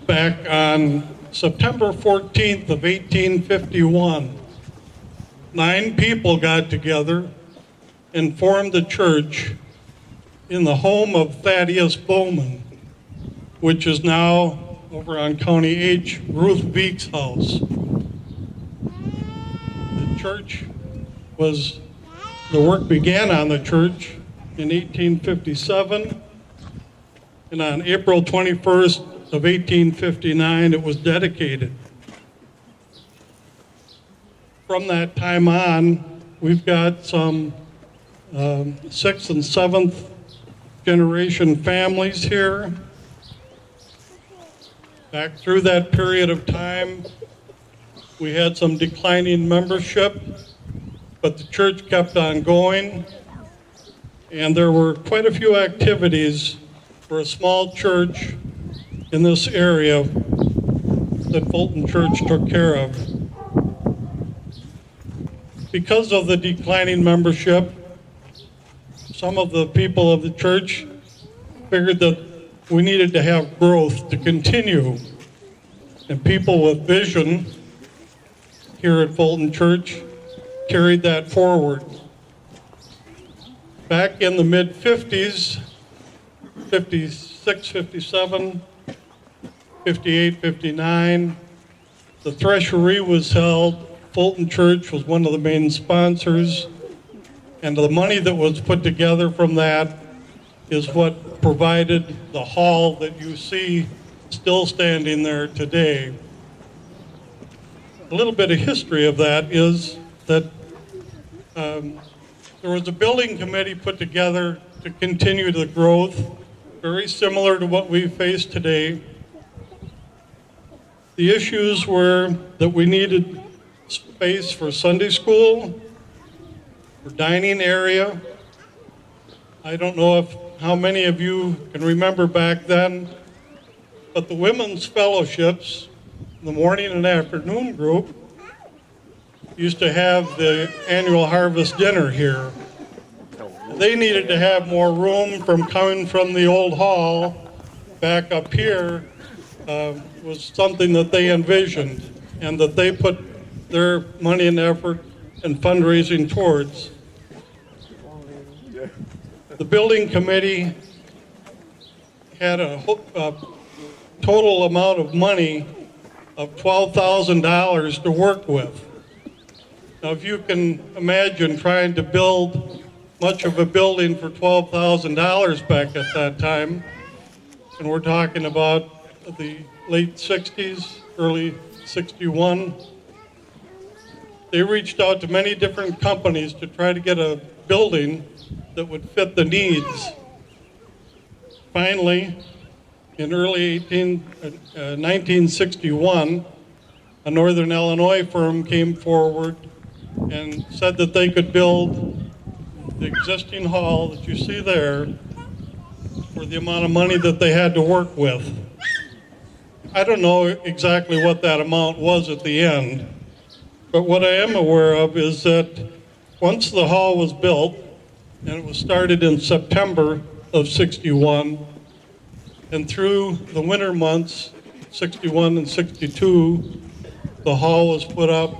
back on September 14th of 1851. 9 people got together and formed a church in the home of Thaddeus Bowman, which is now over on County H, Ruth Beek's house. The work began on the church in 1857, and on April 21st of 1859, it was dedicated. From that time on, we've got some 6th and 7th generation families here. Back through that period of time, we had some declining membership, but the church kept on going, and there were quite a few activities for a small church in this area that Fulton Church took care of. Because of the declining membership, some of the people of the church figured that we needed to have growth to continue. And people with vision here at Fulton Church carried that forward. Back in the mid-50s, 56, 57, 58, 59, the Threshery was held. Fulton Church was one of the main sponsors, and the money that was put together from that is what provided the hall that you see still standing there today. A little bit of history of that is that there was a building committee put together to continue the growth, very similar to what we face today. The issues were that we needed space for Sunday school, for dining area. I don't know how many of you can remember back then, but the women's fellowships, the morning and afternoon group, used to have the annual harvest dinner here. They needed to have more room from coming from the old hall back up here. Was something that they envisioned and that they put their money and effort and fundraising towards. The building committee had a total amount of money of $12,000 to work with. Now, if you can imagine trying to build much of a building for $12,000 back at that time, and we're talking about the late 60s, early 61, they reached out to many different companies to try to get a building that would fit the needs. Finally, in early 1961, a Northern Illinois firm came forward and said that they could build the existing hall that you see there for the amount of money that they had to work with. I don't know exactly what that amount was at the end, but what I am aware of is that once the hall was built, and it was started in September of 61, and through the winter months, 61 and 62, the hall was put up,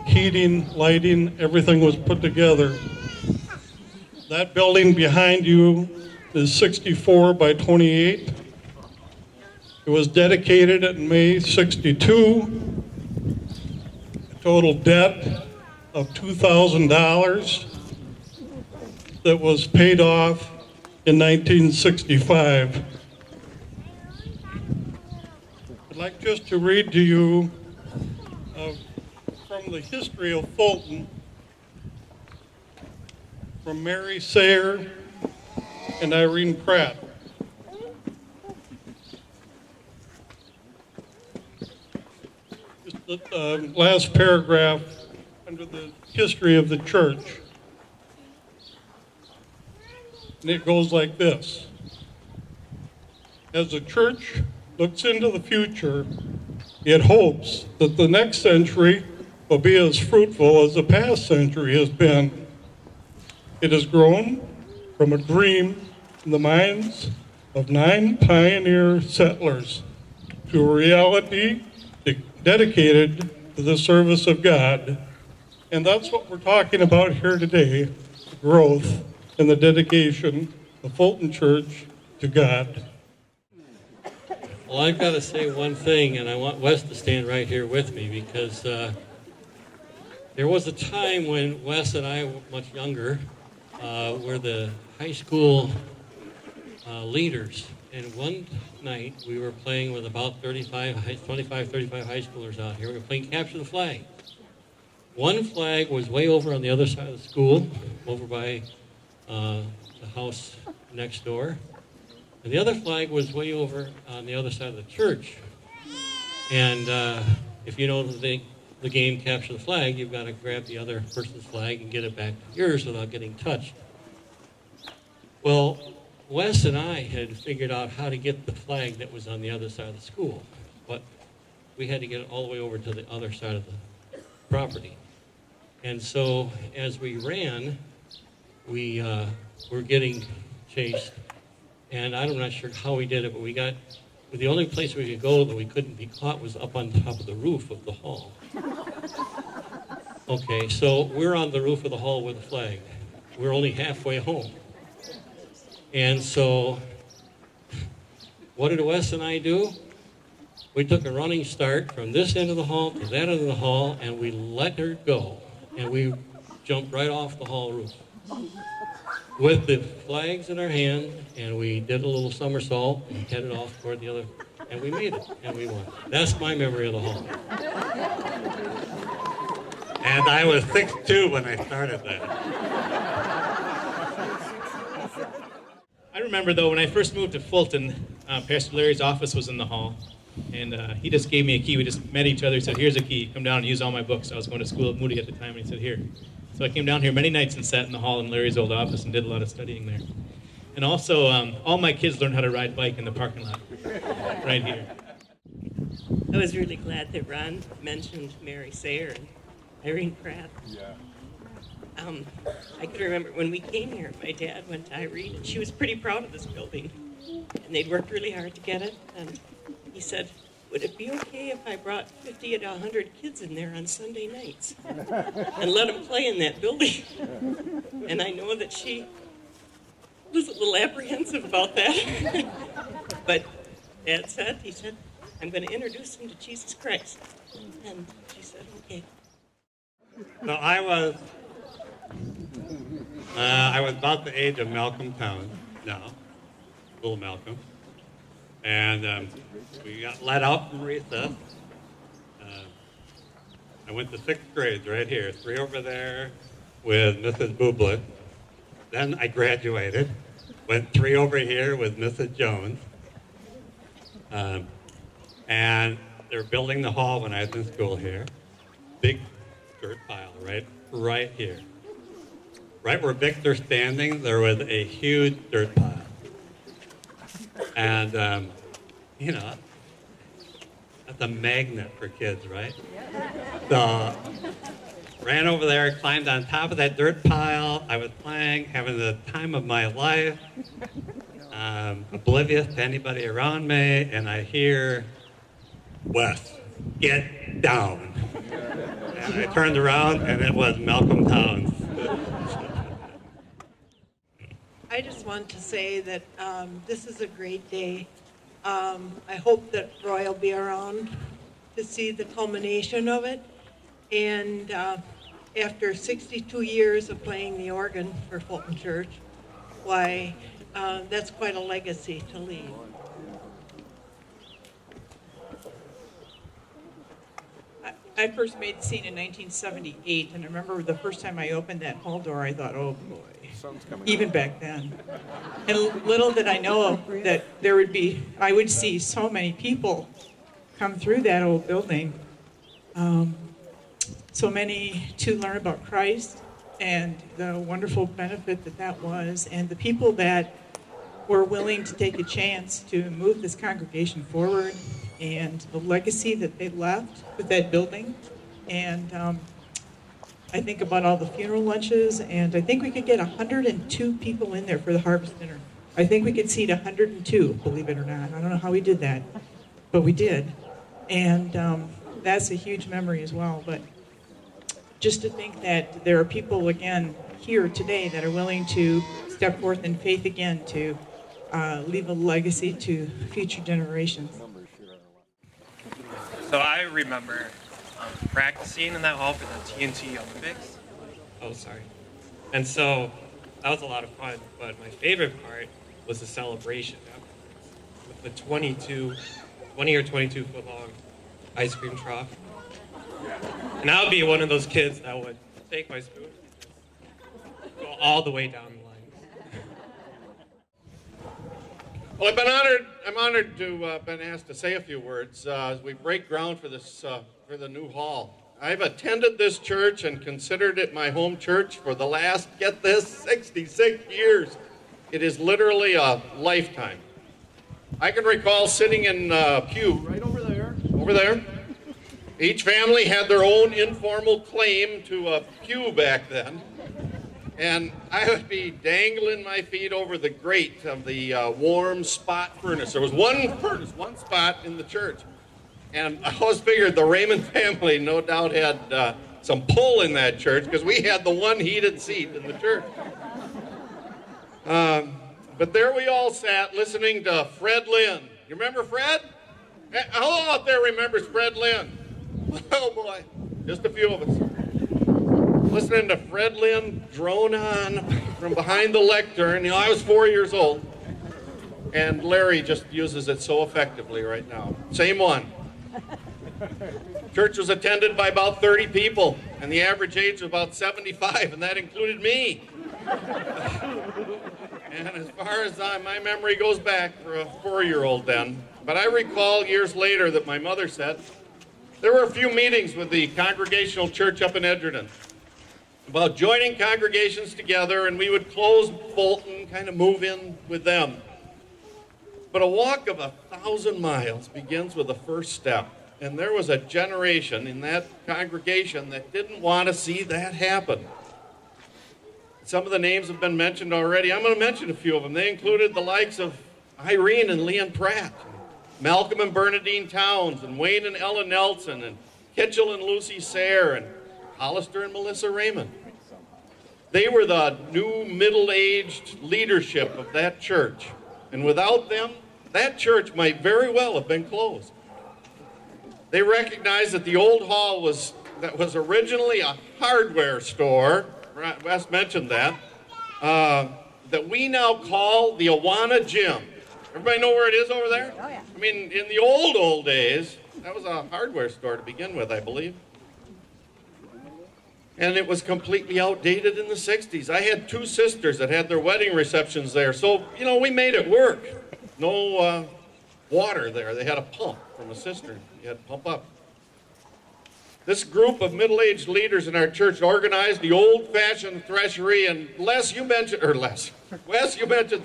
heating, lighting, everything was put together. That building behind you is 64 by 28. It was dedicated in May 62. A total debt of $2,000 that was paid off in 1965. I'd like just to read to you from the history of Fulton, from Mary Sayer and Irene Pratt. Just the last paragraph under the history of the church. And it goes like this. As the church looks into the future, it hopes that the next century will be as fruitful as the past century has been. It has grown from a dream in the minds of 9 pioneer settlers to a reality dedicated to the service of God. And that's what we're talking about here today, growth and the dedication of Fulton Church to God. Well, I've got to say one thing, and I want Wes to stand right here with me, because there was a time when Wes and I were much younger, were the high school leaders. And one night we were playing with about 35 high schoolers out here. We were playing Capture the Flag. One flag was way over on the other side of the school, over by the house next door. And the other flag was way over on the other side of the church. And if you know the game Capture the Flag, you've got to grab the other person's flag and get it back to yours without getting touched. Well, Wes and I had figured out how to get the flag that was on the other side of the school, but we had to get it all the way over to the other side of the property. And so as we ran, we were getting chased. And I'm not sure how we did it, but the only place we could go that we couldn't be caught was up on top of the roof of the hall. Okay, so we're on the roof of the hall with a flag. We're only halfway home. And so what did Wes and I do? We took a running start from this end of the hall to that end of the hall, and we let her go. And we jumped right off the hall roof with the flags in our hand, and we did a little somersault and headed off toward the other, and we made it, and we won. That's my memory of the hall. And I was 6'2" when I started that. I remember, though, when I first moved to Fulton, Pastor Larry's office was in the hall, and he just gave me a key. We just met each other. He said, "Here's a key. Come down and use all my books." I was going to school at Moody at the time, and he said, "Here." So I came down here many nights and sat in the hall in Larry's old office and did a lot of studying there. And also, all my kids learned how to ride bike in the parking lot right here. I was really glad that Ron mentioned Mary Sayer and Irene Pratt. Yeah. I could remember when we came here, my dad went to Irene, and she was pretty proud of this building. And they'd worked really hard to get it. And he said, "Would it be okay if I brought 50 to 100 kids in there on Sunday nights and let them play in that building?" And I know that she was a little apprehensive about that. But Dad said, he said, "I'm going to introduce them to Jesus Christ." And she said, "Okay." So I was about the age of Malcolm Town now, little Malcolm. And we got let out from recess. I went to 6th grade right here, 3 over there with Mrs. Bublin. Then I graduated, went 3 over here with Mrs. Jones. And they were building the hall when I was in school here. Big dirt pile right here. Right where Victor's standing, there was a huge dirt pile. And, that's a magnet for kids, right? So, ran over there, climbed on top of that dirt pile. I was playing, having the time of my life, oblivious to anybody around me, and I hear, "Wes, get down." And I turned around, and it was Malcolm Towns. I just want to say that this is a great day. I hope that Roy will be around to see the culmination of it. And after 62 years of playing the organ for Fulton Church, why, that's quite a legacy to leave. I first made the scene in 1978, and I remember the first time I opened that hall door, I thought, "Oh boy," even back then. And little did I know that I would see so many people come through that old building. So many to learn about Christ and the wonderful benefit that was, and the people that were willing to take a chance to move this congregation forward, and the legacy that they left with that building. And I think about all the funeral lunches, and I think we could get 102 people in there for the harvest dinner. I think we could seat 102, believe it or not. I don't know how we did that. but we did. And that's a huge memory as well. But just to think that there are people, again, here today that are willing to step forth in faith again to leave a legacy to future generations. So I remember practicing in that hall for the TNT Olympics. Oh, sorry. And so that was a lot of fun, but my favorite part was the celebration with the 20 or 22 foot long ice cream trough. And I would be one of those kids that would take my spoon, go all the way down the line. Well, I'm honored to been asked to say a few words as we break ground for this for the new hall. I've attended this church and considered it my home church for the last, get this, 66 years. It is literally a lifetime. I can recall sitting in pew right over there. Each family had their own informal claim to a pew back then. And I would be dangling my feet over the grate of the warm spot furnace. There was one furnace, one spot in the church. And I always figured the Raymond family no doubt had some pull in that church because we had the one heated seat in the church. But there we all sat listening to Fred Lynn. You remember Fred? Who out there remembers Fred Lynn? Oh boy, just a few of us. Listening to Fred Lynn drone on from behind the lectern. You know, I was 4 years old. And Larry just uses it so effectively right now. Same one. Church was attended by about 30 people, and the average age was about 75, and that included me. And as far as my memory goes back for a 4-year-old then, but I recall years later that my mother said there were a few meetings with the Congregational church up in Edgerton about joining congregations together, and we would close Fulton, kind of move in with them. But a walk of 1,000 miles begins with the first step. And there was a generation in that congregation that didn't want to see that happen. Some of the names have been mentioned already. I'm going to mention a few of them. They included the likes of Irene and Leon Pratt, Malcolm and Bernadine Towns, and Wayne and Ellen Nelson, and Kitchell and Lucy Sayre, and Hollister and Melissa Raymond. They were the new middle-aged leadership of that church. And without them, that church might very well have been closed. They recognized that the old hall was originally a hardware store. Wes mentioned that we now call the Awana Gym. Everybody know where it is over there? Oh, yeah. I mean, in the old days, that was a hardware store to begin with, I believe. And it was completely outdated in the 60s. I had two sisters that had their wedding receptions there. So, we made it work. No water there. They had a pump from a cistern. You had to pump up. This group of middle-aged leaders in our church organized the old-fashioned threshery, and Wes, you mentioned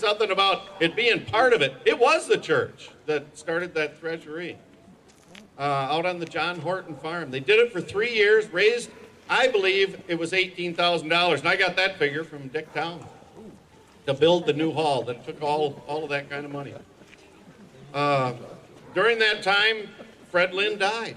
something about it being part of it. It was the church that started that threshery out on the John Horton farm. They did it for 3 years, raised, I believe it was $18,000, and I got that figure from Dick Town to build the new hall that took all of that kind of money. During that time, Fred Lynn died.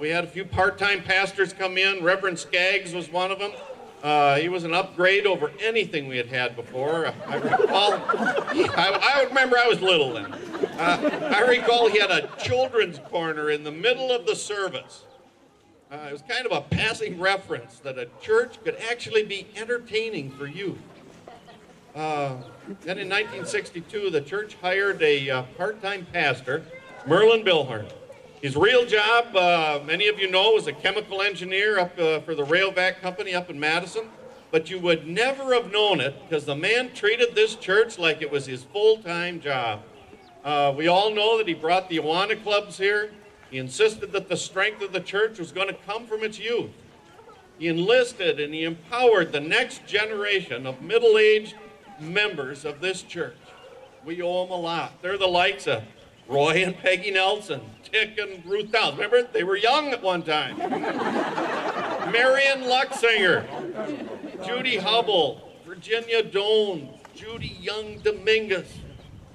We had a few part-time pastors come in. Reverend Skaggs was one of them. He was an upgrade over anything we had before. I recall, I remember I was little then. I recall he had a children's corner in the middle of the service. It was kind of a passing reference that a church could actually be entertaining for youth. Then in 1962, the church hired a part-time pastor, Merlin Bilhorn. His real job, many of you know, was a chemical engineer up for the Railvac company up in Madison. But you would never have known it because the man treated this church like it was his full-time job. We all know that he brought the Awana clubs here. He insisted that the strength of the church was going to come from its youth. He enlisted and he empowered the next generation of middle-aged members of this church. We owe them a lot. They're the likes of Roy and Peggy Nelson, Dick and Ruth Downs. Remember, they were young at one time. Marion Luxinger, Judy Hubble, Virginia Doan, Judy Young Dominguez.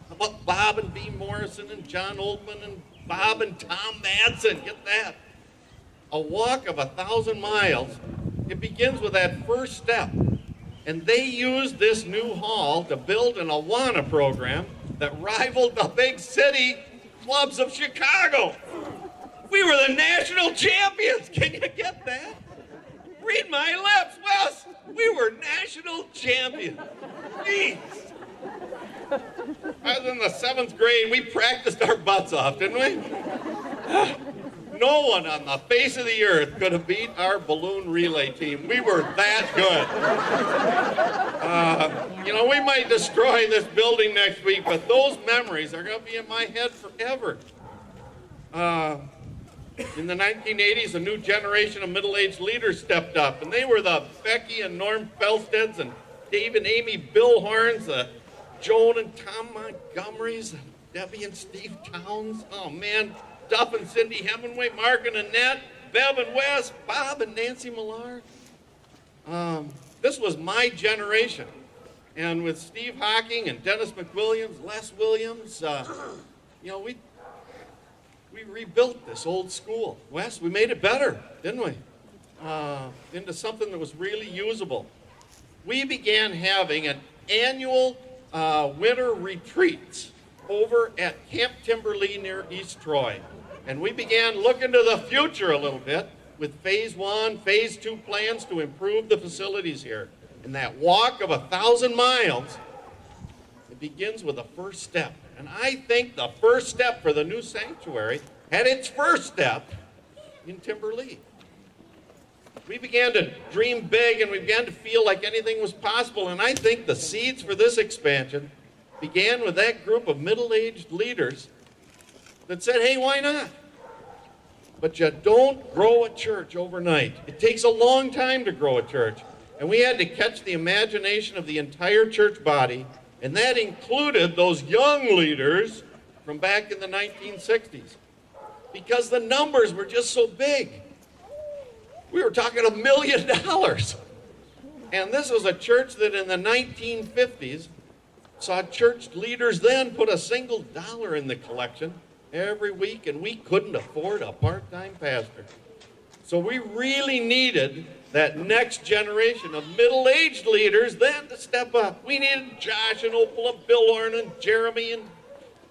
How about Bob and Bea Morrison and John Oldman and Bob and Tom Madsen, get that. A walk of 1,000 miles. It begins with that first step. And they used this new hall to build an Awana program that rivaled the big city clubs of Chicago. We were the national champions. Can you get that? Read my lips, Wes. We were national champions. Jeez. I was in the 7th grade. We practiced our butts off, didn't we? No one on the face of the earth could have beat our balloon relay team. We were that good. We might destroy this building next week, but those memories are going to be in my head forever. In the 1980s, a new generation of middle-aged leaders stepped up, and they were the Becky and Norm Felsteds and Dave and Amy Billhorns, the Joan and Tom Montgomerys, Debbie and Steve Towns. Oh, man. Duff and Cindy Hemenway, Mark and Annette, Bev and Wes, Bob and Nancy Millard. This was my generation. And with Steve Hocking and Dennis McWilliams, Les Williams, we rebuilt this old school. Wes, we made it better, didn't we? Into something that was really usable. We began having an annual winter retreats over at Camp Timberlea near East Troy. And we began looking to the future a little bit with phase 1, phase 2 plans to improve the facilities here. And that walk of 1,000 miles, it begins with the first step. And I think the first step for the new sanctuary had its first step in Timberlea. We began to dream big and we began to feel like anything was possible. And I think the seeds for this expansion began with that group of middle-aged leaders that said, hey, why not? But you don't grow a church overnight. It takes a long time to grow a church. And we had to catch the imagination of the entire church body, and that included those young leaders from back in the 1960s. Because the numbers were just so big. We were talking $1 million. And this was a church that in the 1950s saw church leaders then put a single dollar in the collection every week, and we couldn't afford a part-time pastor. So we really needed that next generation of middle-aged leaders then to step up. We needed Josh and Opala Billhorn and Jeremy and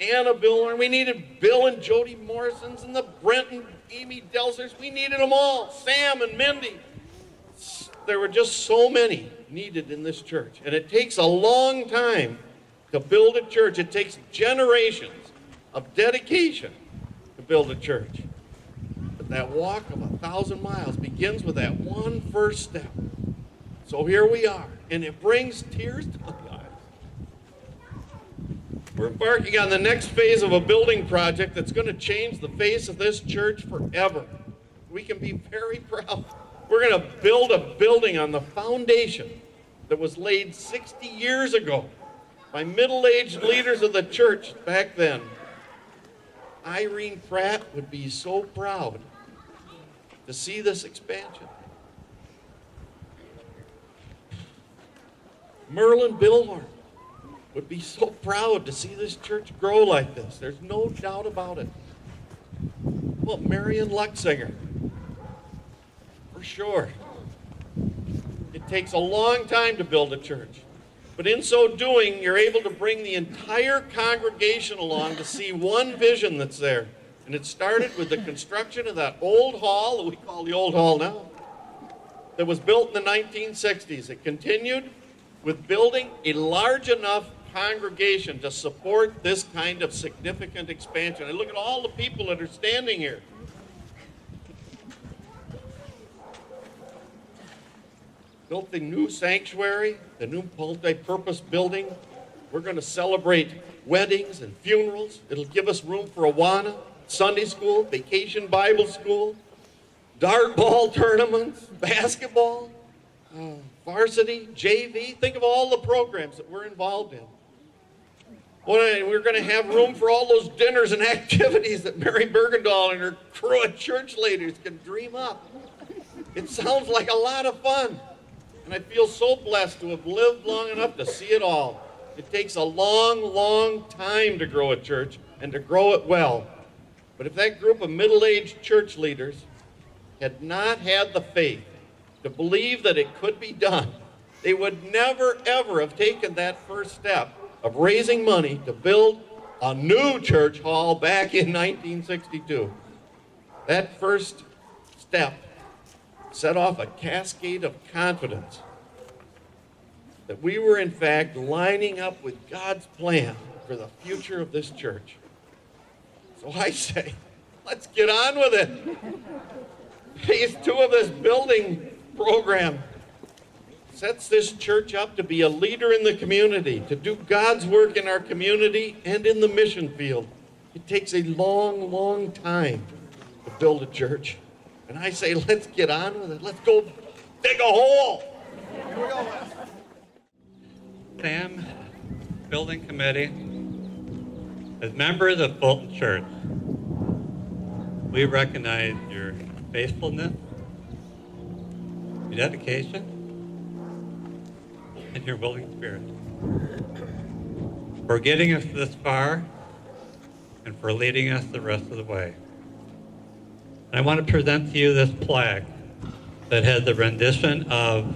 Anna Billhorn. We needed Bill and Jody Morrisons and the Brent and Amy Delzers. We needed them all, Sam and Mindy. There were just so many needed in this church. And it takes a long time to build a church. It takes generations of dedication to build a church. But that walk of 1,000 miles begins with that one first step. So here we are, and it brings tears to my eyes. We're embarking on the next phase of a building project that's going to change the face of this church forever. We can be very proud. We're going to build a building on the foundation that was laid 60 years ago by middle-aged leaders of the church back then. Irene Pratt would be so proud to see this expansion. Merlin Billhorn would be so proud to see this church grow like this. There's no doubt about it. Well, Marion Luxinger, for sure. It takes a long time to build a church. But in so doing, you're able to bring the entire congregation along to see one vision that's there. And it started with the construction of that old hall that we call the old hall now, that was built in the 1960s. It continued with building a large enough congregation to support this kind of significant expansion. And look at all the people that are standing here. Built the new sanctuary, the new multi-purpose building. We're going to celebrate weddings and funerals. It'll give us room for Awana, Sunday school, vacation Bible school, dart ball tournaments, basketball, varsity, JV. Think of all the programs that we're involved in. We're going to have room for all those dinners and activities that Mary Bergendahl and her crew of church leaders can dream up. It sounds like a lot of fun. And I feel so blessed to have lived long enough to see it all. It takes a long, long time to grow a church and to grow it well. But if that group of middle-aged church leaders had not had the faith to believe that it could be done, they would never, ever have taken that first step of raising money to build a new church hall back in 1962. That first step set off a cascade of confidence that we were in fact lining up with God's plan for the future of this church. So I say, let's get on with it. Phase 2 of this building program sets this church up to be a leader in the community, to do God's work in our community and in the mission field. It takes a long, long time to build a church. And I say, let's get on with it. Let's go dig a hole. Here we go. Sam, building committee, as members of Fulton Church, we recognize your faithfulness, your dedication, and your willing spirit for getting us this far and for leading us the rest of the way. And I want to present to you this plaque that has a rendition of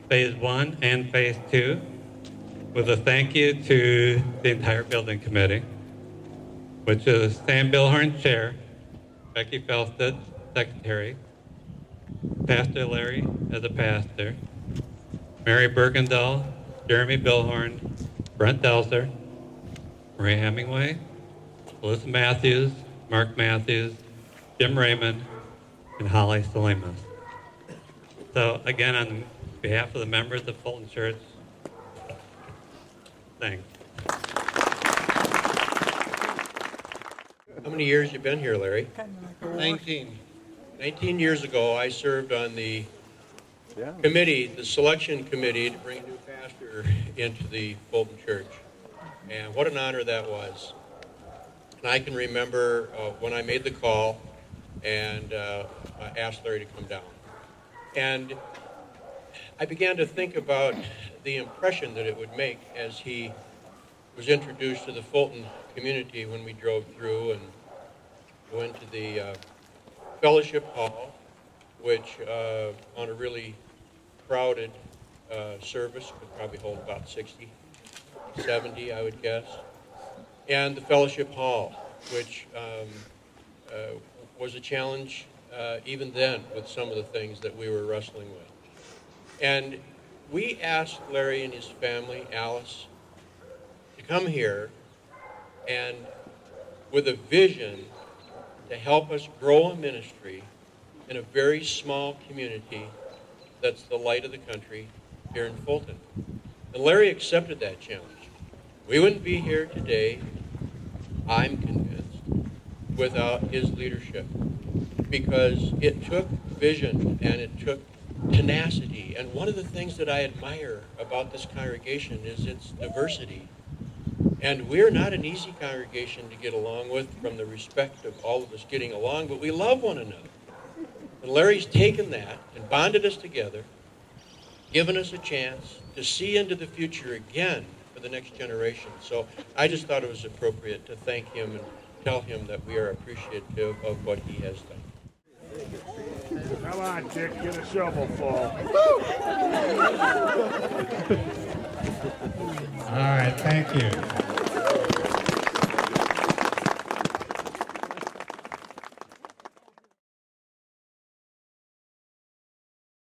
Phase 1 and Phase 2 with a thank you to the entire building committee, which is Sam Billhorn, Chair, Becky Felstead, Secretary, Pastor Larry as a pastor, Mary Bergendahl, Jeremy Billhorn, Brent Delzer, Marie Hemenway, Melissa Matthews, Mark Matthews, Jim Raymond, and Holly Salimas. So again, on behalf of the members of Fulton Church, thanks. How many years you been here, Larry? 19. 19 years ago, I served on the committee, the selection committee, to bring a new pastor into the Fulton Church. And what an honor that was. And I can remember when I made the call and I asked Larry to come down. And I began to think about the impression that it would make as he was introduced to the Fulton community when we drove through and went to the fellowship hall, which on a really crowded service could probably hold about 60, 70, I would guess. And the fellowship hall, which was a challenge even then with some of the things that we were wrestling with. And we asked Larry and his family, Alice, to come here and with a vision to help us grow a ministry in a very small community that's the light of the country here in Fulton. And Larry accepted that challenge. We wouldn't be here today, I'm convinced, without his leadership, because it took vision and it took tenacity. And one of the things that I admire about this congregation is its diversity. And we're not an easy congregation to get along with from the respect of all of us getting along, but we love one another. And Larry's taken that and bonded us together, given us a chance to see into the future again for the next generation. So I just thought it was appropriate to thank him and tell him that we are appreciative of what he has done. Come on, Dick, get a shovelful. All right, thank you.